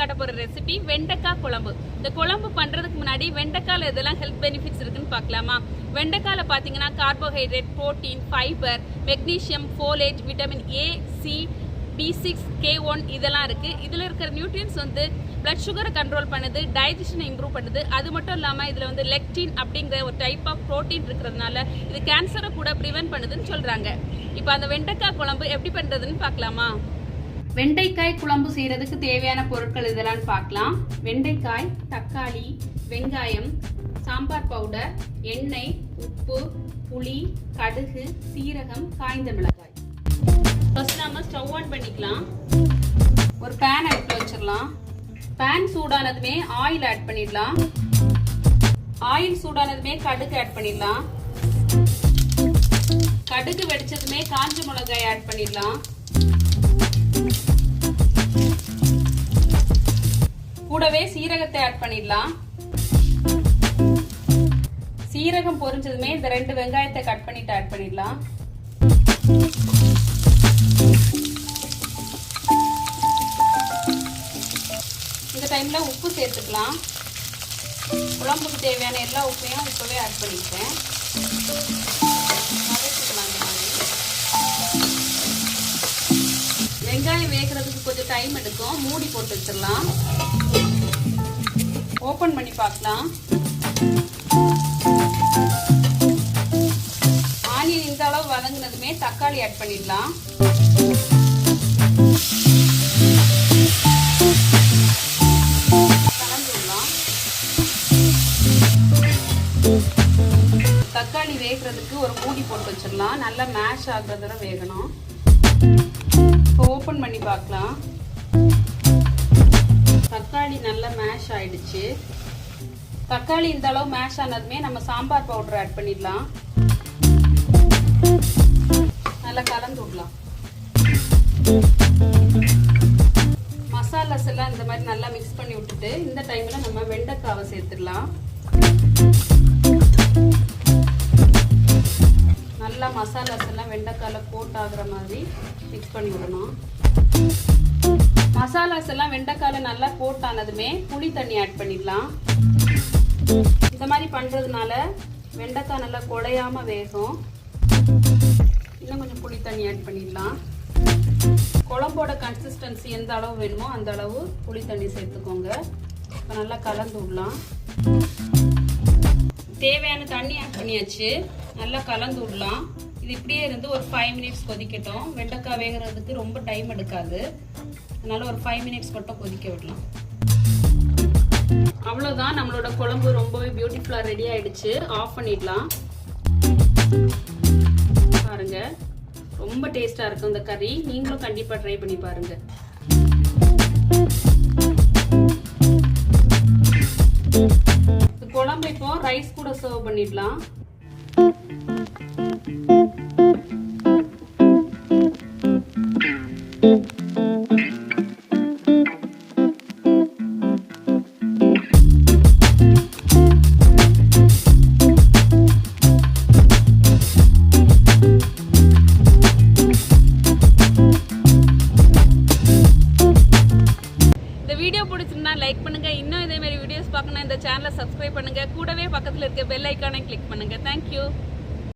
காட்ட போற ரெசிபி வெண்டைக்காய் குழம்பு. இந்த குழம்பு பண்றதுக்கு முன்னாடி வெண்டைக்காயில எதெல்லாம் ஹெல்த் பெனிஃபிட்ஸ் இருக்குன்னு பார்க்கலாமா? வெண்டைக்காயில பாத்தீங்கன்னா carbohydrate, protein, fibre, magnesium, folate, vitamin A, C, B6, K1 இதெல்லாம் இருக்கு. இதுல இருக்கிற நியூட்ரியன்ஸ் வந்து பிளட் சுகரை கண்ட்ரோல் பண்ணுது, டைஜஷனை இம்ப்ரூவ் பண்ணுது. அது மட்டும் இல்லாம இதுல வந்து லெக்டின் அப்படிங்கிற ஒரு டைப் ஆஃப் புரோட்டீன் இருக்கிறதுனால இது கேன்சரை கூட ப்ரிவென்ட் பண்ணுதுன்னு சொல்றாங்க. இப்போ அந்த வெண்டைக்காய் குழம்பு எப்படி பண்றதுன்னு பார்க்கலாமா? வெண்டைக்காய் குழம்பு செய்யறதுக்கு தேவையான பொருட்கள் இதெல்லாம் பார்க்கலாம். வெண்டைக்காய், தக்காளி, வெங்காயம், சாம்பார் பவுடர், எண்ணெய், உப்பு, புளி, கடுகு, சீரகம், காய்ந்த மிளகாய். ஃபர்ஸ்ட் நாம ஸ்டவ் ஆன் பண்ணிக்கலாம். ஒரு பேன் அடுப்புல வச்சிடலாம். பேன் சூடானதுமே ஆயில் ஆட் பண்ணிடலாம். ஆயில் சூடானதுமே கடுகு ஆட் பண்ணிடலாம். கடுகு வெடிச்சதுமே காஞ்ச மிளகாய் ஆட் பண்ணிடலாம். கூடவே சீரகத்தை ஆட் பண்ணிடலாம். சீரகம் பொரிஞ்சதுமே இந்த 2 வெங்காயத்தை கட் பண்ணிட்டு ஆட் பண்ணிடலாம். இந்த டைம்ல உப்பு சேர்த்துக்கலாம். குழம்புக்கு தேவையான எல்லா உப்பையும் இப்பவே ஆட் பண்ணிட்டேன். வெங்காயம் வேகிறதுக்கு கொஞ்சம் டைம் எடுக்கும். மூடி போட்டு வச்சிடலாம். ஓபன் பண்ணி பார்க்கலாம். ஆனியன் இந்த அளவு வதங்கினதுமே தக்காளி ஆட் பண்ணிடலாம். தக்காளி வேகிறதுக்கு ஒரு மூடி போட்டு வச்சிடலாம். நல்லா மேஷ் ஆகுறதுல வேகணும். இப்போ ஓபன் பண்ணி பார்க்கலாம். தக்காளி நல்லா மேஷ் ஆயிடுச்சு. தக்காளி இந்த அளவு மேஷ் ஆனதுமே நம்ம சாம்பார் பவுடர் ஆட் பண்ணிடலாம். நல்லா கலந்து விடலாம். மசாலாஸ் எல்லாம் இந்த மாதிரி நல்லா மிக்ஸ் பண்ணி விட்டுட்டு இந்த டைம்ல நம்ம வெண்டைக்காவை சேர்த்துடலாம். நல்லா மசாலாஸ் எல்லாம் வெண்டைக்காயில கோட் ஆகுற மாதிரி மிக்ஸ் பண்ணி விடணும். மசாலாஸ் எல்லாம் வெண்டைக்காயில நல்லா கோட் ஆனதுமே புளி தண்ணி ஆட் பண்ணிடலாம். இந்த மாதிரி பண்றதுனால வெண்டைக்காய் நல்லா குழையாம வேகும். இன்னும் கொஞ்சம் புளி தண்ணி ஆட் பண்ணிடலாம். குழம்போட கன்சிஸ்டன்சி எந்த அளவு வேணுமோ அந்த அளவு புளி தண்ணி சேர்த்துக்கோங்க. இப்போ நல்லா கலந்து விடலாம். தேவையான தண்ணி ஆட் பண்ணியாச்சு. நல்லா கலந்து விடலாம். இது இப்படியே இருந்து ஒரு 5 மினிட்ஸ் கொதிக்கட்டும். வெண்டைக்காய் வேகிறதுக்கு ரொம்ப டைம் எடுக்காது. அதனால ஒரு 5 மினிட்ஸ் மட்டும் கொதிக்க விடலாம். அவ்வளோதான், நம்மளோட குழம்பு ரொம்பவே பியூட்டிஃபுல்லா ரெடி ஆயிடுச்சு. ஆஃப் பண்ணிடலாம். பாருங்க, ரொம்ப டேஸ்டா இருக்கும் இந்த கறி. நீங்களும் கண்டிப்பா ட்ரை பண்ணி பாருங்க. குழம்பு இப்போ ரைஸ் கூட சர்வ் பண்ணிடலாம். வீடியோ பிடிச்சிருந்தா லைக் பண்ணுங்க. இன்னும் இதே மாதிரி வீடியோஸ் பார்க்கணும் இந்த சேனலை சப்ஸ்கிரைப் பண்ணுங்க. கூடவே பக்கத்தில் இருக்க பெல் ஐக்கானை கிளிக் பண்ணுங்க. தேங்க்யூ.